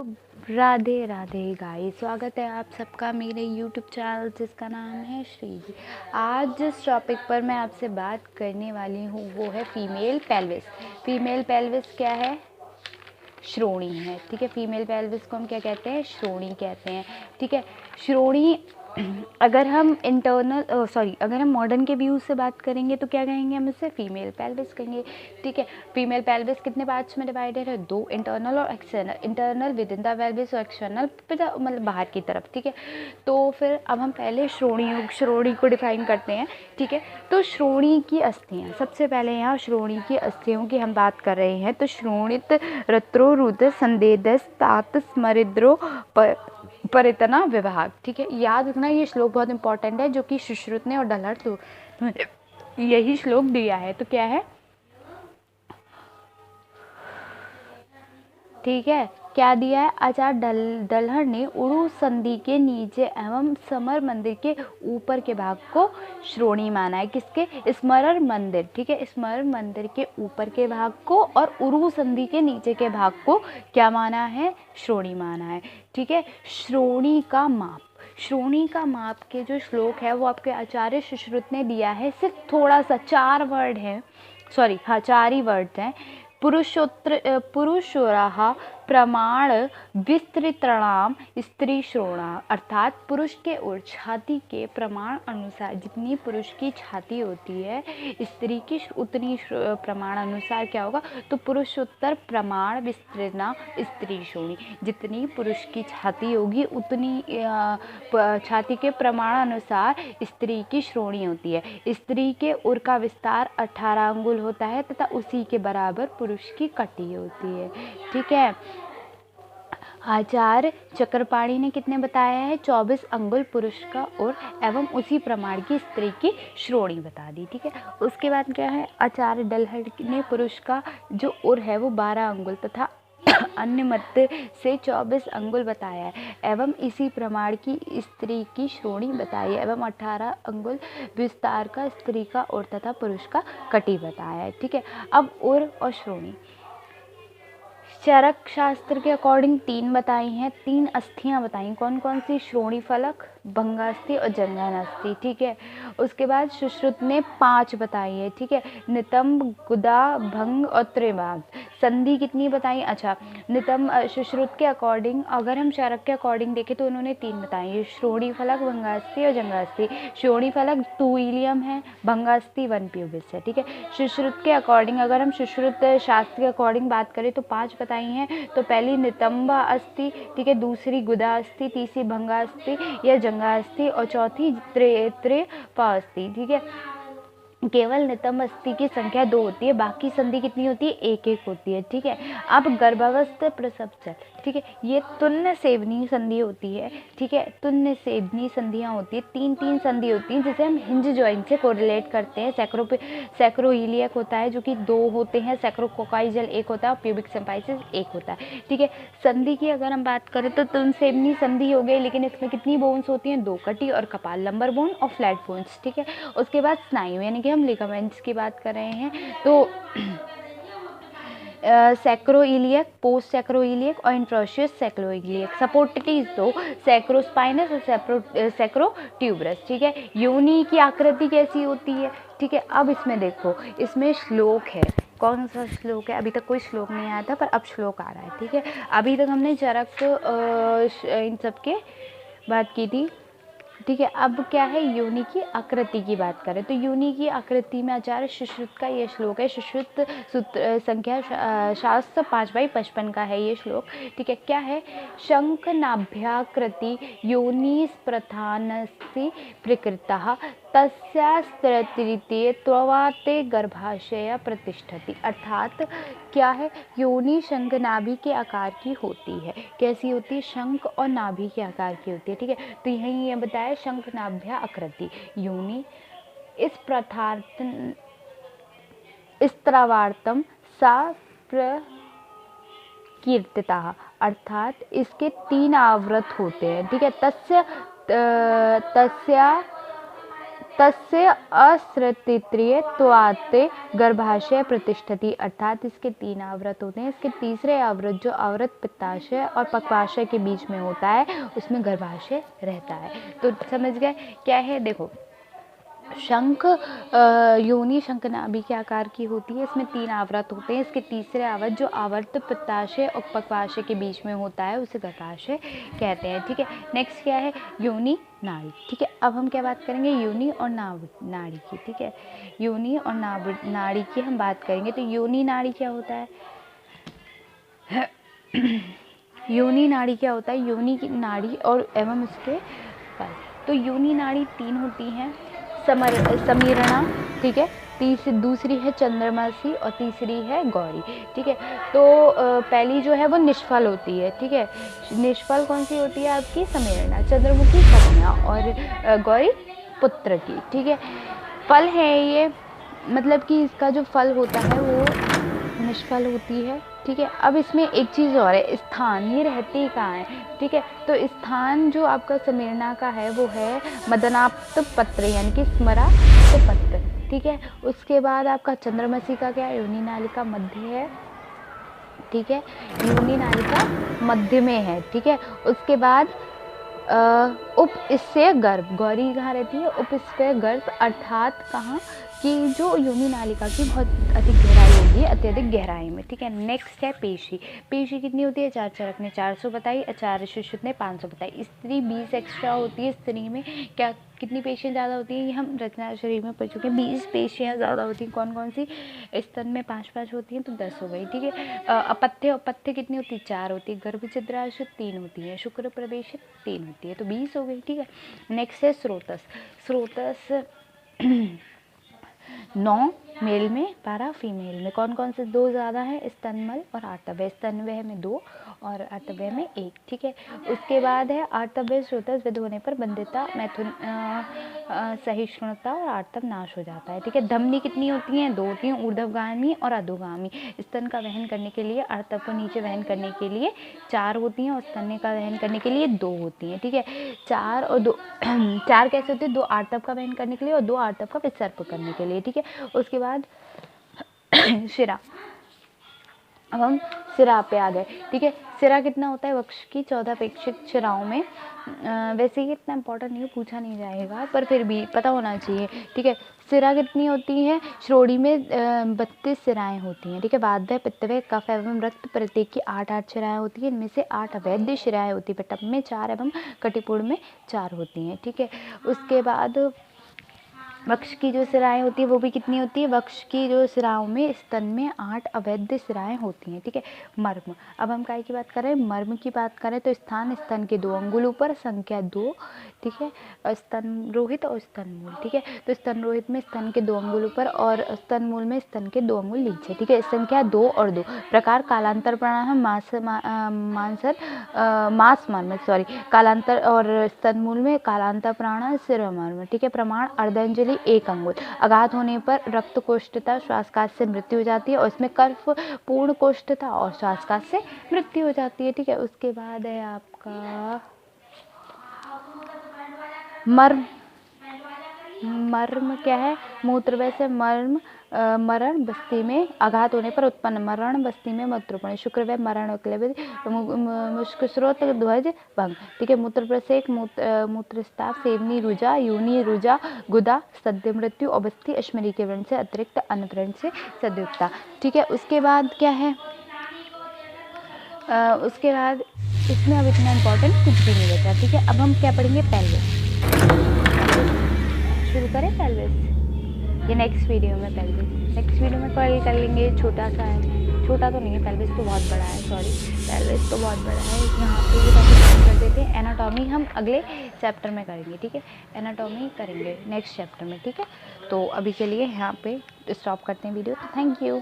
Radhe Radhe guys, स्वागत है आप सबका मेरे YouTube चैनल जिसका नाम है श्री जी। आज जिस टॉपिक पर मैं आपसे बात करने वाली हूँ वो है फीमेल पेल्विस। फीमेल पेल्विस क्या है? श्रोणी है। ठीक है, फीमेल पेल्विस को हम क्या कहते हैं? श्रोणी कहते हैं। ठीक है, श्रोणी अगर हम अगर हम मॉडर्न के व्यूज से बात करेंगे तो क्या कहेंगे? हम इसे फीमेल पेल्विस कहेंगे। ठीक है, फीमेल पेल्विस कितने पार्ट्स में डिवाइडेड है? दो, इंटरनल और external. Internal with in the pelvis और एक्सटर्नल मतलब बाहर की तरफ। ठीक है, तो फिर अब हम पहले श्रोणी को डिफाइन करते हैं। ठीक है, तो श्रोणी की अस्थियाँ, सबसे पहले यहाँ श्रोणी की अस्थियों की हम बात कर रहे हैं। तो श्रोणित रत्रो रुद्र संदेदस तात स्मरिद्रो परितना विभाग। ठीक है, याद रखना ये श्लोक बहुत इंपॉर्टेंट है, जो कि सुश्रुत ने और डलहर यही श्लोक दिया है। तो क्या है? ठीक है, क्या दिया है? आचार्य डलहर ने उरु संधि के नीचे एवं समर मंदिर के ऊपर के भाग को श्रोणी माना है। किसके? स्मरण मंदिर। ठीक है, स्मरण मंदिर के ऊपर के भाग को और उरु संधि के नीचे के भाग को क्या माना है? श्रोणी माना है। ठीक है, श्रोणी का माप, श्रोणी का माप के जो श्लोक है वो आपके आचार्य सुश्रुत ने दिया है। सिर्फ थोड़ा सा 4 वर्ड है, 4 ही वर्ड हैं। पुरुषोराः प्रमाण विस्तृतणाम स्त्री श्रोणा, अर्थात पुरुष के और छाती के प्रमाण अनुसार जितनी पुरुष की छाती होती है स्त्री की उतनी प्रमाण अनुसार क्या होगा? तो पुरुषोत्तर प्रमाण विस्तृतना स्त्री श्रोणी, जितनी पुरुष की छाती होगी उतनी छाती के प्रमाण अनुसार स्त्री की श्रोणी होती है। स्त्री के उर का विस्तार 18 अंगुल होता है तथा उसी के बराबर पुरुष की कटी होती है। ठीक है, आचार्य चक्रपाणी ने कितने बताया है? 24 अंगुल पुरुष का उर एवं उसी प्रमाण की स्त्री की श्रोणी बता दी। ठीक है, उसके बाद क्या है? आचार्य डलहर ने पुरुष का जो उर है वो 12 अंगुल तथा अन्य मत से 24 अंगुल बताया है एवं इसी प्रमाण की स्त्री की श्रोणी बताई है एवं 18 अंगुल विस्तार का स्त्री का उर तथा पुरुष का कटी बताया है। ठीक है, अब उर और श्रोणी चरक शास्त्र के अकॉर्डिंग 3 बताई हैं, 3 अस्थियां बताई। कौन कौन सी? श्रोणी फलक, भंगास्थि और जंघानास्थि। ठीक है, उसके बाद सुश्रुत ने 5 बताई है। ठीक है, नितंब, गुदा, भंग और त्रिभाग। संधि कितनी बताई? अच्छा, नितंब सुश्रुत के अकॉर्डिंग, अगर हम चरक के अकॉर्डिंग देखें तो उन्होंने 3 बताई है, श्रोणी फलक, भंगास्थि और जंघास्थि। श्रोणी फलक 2 इलियम है, भंगास्थि 1 प्यूबिस है। ठीक है, सुश्रुत के अकॉर्डिंग, अगर हम सुश्रुत शास्त्र के अकॉर्डिंग बात करें तो 5 बताई हैं। तो पहली नितंबा अस्थि, ठीक है, दूसरी गुदा अस्थि, तीसरी भंगास्थि या जंघास्थि और चौथी त्रिपा अस्थि। ठीक है, केवल नितंब अस्थि की संख्या 2 होती है, बाकी संधि कितनी होती है? 1-1 होती है। ठीक है, अब गर्भावस्थ प्रसव चल, ठीक है, ये तुल्य सेवनी संधि होती है। ठीक है, तुल्य सेवनी संधियां होती है, 3-3 संधि होती हैं जिसे हम हिंज जॉइंट से कोरिलेट करते हैं। सैक्रोइलियक होता है जो कि 2 होते हैं, सैक्रोकोकाइजल 1 होता है और प्यूबिक सिम्पाइसिस 1 होता है। ठीक है, संधि की अगर हम बात करें तो तुल्य सेवनी संधि हो गई, लेकिन इसमें कितनी बोन्स होती हैं? 2 कटी और कपाल, लंबर बोन और फ्लैट बोन्स। ठीक है, उसके बाद स्नायु यानी कि हम लिगामेंट्स की बात कर रहे हैं तो सैक्रोइलियक, पोस्ट सैक्रोइलियक और इंट्रोशियस सैक्रोइलियक। सपोर्टिटीज दो, सैक्रोस्पाइनस और सैक्रोट्यूबरस। ठीक है, योनि की आकृति कैसी होती है? ठीक है, अब इसमें देखो, इसमें श्लोक है। कौन सा श्लोक है? अभी तक कोई श्लोक नहीं आया था पर अब श्लोक आ रहा है। ठीक है, अभी तक हमने चरक इन सब के बात की थी। ठीक है, अब क्या है? योनि की आकृति की बात करें तो योनि की आकृति में आचार्य सुश्रुत का ये श्लोक है। सुश्रुत सूत्र संख्या शास्त्र 5/55 का है ये श्लोक। ठीक है, क्या है? शंख नाभ्याकृति योनि प्रधानस्य प्रकृतः तस्यास्त्रतीते त्ववाते गर्भाशय प्रतिष्ठति। अर्थात क्या है? योनि शंख नाभि के आकार की होती है। कैसी होती है? शंख और नाभि के आकार की होती है। ठीक है, तो यही ये बताया शंख नाभ्या आकृति योनि स्त्रवार्तम सा प्रकीर्तिता, अर्थात इसके 3 आवृत होते हैं। ठीक है, तस्या तस्य असृतित्रियत्वात् गर्भाशय प्रतिष्ठति, अर्थात इसके 3 आवृत होते हैं। इसके तीसरे आवृत जो आवृत पित्ताशय और पक्वाशय के बीच में होता है उसमें गर्भाशय रहता है। तो समझ गए क्या है? देखो, शंख योनि शंखनाभि के आकार की होती है। इसमें 3 आवृत होते हैं। इसके तीसरे आवृत जो आवर्त पित्ताशय और पक्वाशय के बीच में होता है उसे गर्भाशय कहते हैं। ठीक है, नेक्स्ट क्या है? योनि नाड़ी। ठीक है, अब हम क्या बात करेंगे? योनि और नाड़ी की। ठीक है, योनि और नाड़ी की हम बात करेंगे। तो योनि नाड़ी क्या होता है? योनि नाड़ी क्या होता है? योनि की नाड़ी और एवं उसके फल। तो योनि नाड़ी 3 होती हैं। समीरणा, ठीक है, दूसरी है चंद्रमासी और तीसरी है गौरी। ठीक है, तो पहली जो है वो निष्फल होती है। ठीक है, निष्फल कौन सी होती है आपकी? समीरणा, चंद्रमुखी कन्या और गौरी पुत्र की। ठीक है, फल है ये, मतलब कि इसका जो फल होता है वो निष्फल होती है। ठीक है, अब इसमें एक चीज़ और है, स्थान, ये रहती कहाँ है? ठीक है, तो स्थान जो आपका समीरणा का है वो है मदनाप्त पत्र यानी कि स्मराप्त पत्र। ठीक है, उसके बाद आपका चंद्रमसी का क्या? योनि नालिका मध्य है। ठीक है, योनि नालिका मध्य में है। ठीक है, उसके बाद उपस्थ गर्भ, गौरी कहाँ रहती है? उपस्थ गर्भ, अर्थात कहाँ कि जो योनि नालिका की बहुत अधिक गहराई होगी, अत्यधिक गहराई में। ठीक है, नेक्स्ट है पेशी। पेशी कितनी होती है? 4 चरक ने 400 बताई, आचार्य सुश्रुत ने 500 बताई। स्त्री 20 एक्स्ट्रा होती है। स्त्री में क्या कितनी पेशियाँ ज़्यादा होती हैं? ये हम रचना शरीर में पढ़ चुके हैं। 20 पेशियाँ ज़्यादा होती हैं। कौन कौन सी? स्तन में 5-5 होती हैं तो 10 हो गई। ठीक है, अपत्य कितनी होती है? 4 होती है। गर्भ छिद्राशय 3 होती है। शुक्र प्रवेश 3 होती है तो 20 हो गई। ठीक है, नेक्स्ट है स्रोतस। स्रोतस 9 मेल में, 12 फीमेल में। कौन कौन से 2 ज़्यादा है? स्तनमल और आर्तव्य। स्तनवय में 2 और आर्तव्य में 1। ठीक है, उसके बाद है आर्तव्य स्रोतस विध होने पर बंधिता, मैथुन, सहिष्णुता और आर्तव नाश हो जाता है। ठीक है, धमनी कितनी होती हैं? 2 होती हैं, ऊर्ध्वगामी और अधोगामी। स्तन का वहन करने के लिए, आर्तव को नीचे वहन करने के लिए 4 होती हैं और स्तन का वहन करने के लिए 2 होती हैं। ठीक है, 4 और 2 4 कैसे होते हैं? 2 आर्तव का वहन करने के लिए और 2 आर्तव का विसर्प करने के लिए। ठीक है, उसके बाद शिरा। अब हम सिरा पे आ गए। ठीक है, सिरा कितना होता है? वक्ष की 14 अपेक्षित शिराओं में। वैसे ही इतना इंपॉर्टेंट नहीं है, पूछा नहीं जाएगा, पर फिर भी पता होना चाहिए। ठीक है, सिरा कितनी होती है? श्रोणी में 32 सिराएँ होती हैं। ठीक है, वातव्य, पित्तव्य, कफ एवं रक्त प्रत्येक की 8-8 शिराएँ होती हैं। इनमें से 8 अवैध शिराएँ होती है। पेटप में 4 एवं कटिपुड़ में 4 होती हैं। ठीक है, उसके बाद वक्ष की जो सिराएँ होती है वो भी कितनी होती है? वक्ष की जो सिराओं में स्तन में 8 अवैध सिराएँ होती हैं। ठीक है, मर्म। अब हम काय की बात कर रहे हैं? मर्म की बात करें तो स्थान स्तन के 2 अंगुल ऊपर, संख्या 2। ठीक है, स्तन रोहित और स्तन मूल। ठीक है, तो स्तन रोहित में स्तन के 2 अंगुल ऊपर और स्तन मूल में स्तन के 2 अंगुल नीचे। ठीक है, संख्या 2 और 2। प्रकार कालांतर प्राणायाम, मास मर्म, सॉरी, कालांतर, और स्तन मूल में कालांतर प्राणायाम, शिरोमर्म। ठीक है, प्रमाण अर्धांजलि 1 अंगुल। आघात होने पर रक्त कोष्ठता, श्वासकाश से मृत्यु हो जाती है और इसमें कर्फ पूर्ण कोष्ठता और श्वासकाश से मृत्यु हो जाती है। ठीक है, उसके बाद है आपका मर्म। मर्म क्या है? मूत्रवय से मर्म, मरण बस्ती में आघात होने पर उत्पन्न, मरण बस्ती में मूत्रपण। शुक्रवय मरण, मुष्क स्रोत, ध्वज भंग। ठीक है, मूत्र प्रसेक, मूत्रस्ताव, सेवनी रुजा, योनि रुजा, गुदा, सद्य मृत्यु, अवस्थी, अश्मरी के व्रण से अतिरिक्त अन्य व्रण से सदयुक्ता। ठीक है, उसके बाद क्या है? उसके बाद इसमें अब इतना इम्पोर्टेंट कुछ भी नहीं बचा। ठीक है, अब हम क्या पढ़ेंगे? पेल्विस। शुरू करें पेल्विस? ये नेक्स्ट वीडियो में पेल्विस, नेक्स्ट वीडियो में कर लेंगे। छोटा सा है, छोटा तो नहीं है, पेल्विस तो बहुत बड़ा है, सॉरी, पेल्विस तो बहुत बड़ा है। यहाँ पे ये टॉपिक कर देते हैं। एनाटॉमी हम अगले चैप्टर में करेंगे। ठीक है, एनाटॉमी करेंगे नेक्स्ट चैप्टर में। ठीक है, तो अभी के लिए यहाँ पे स्टॉप करते हैं वीडियो। Thank you.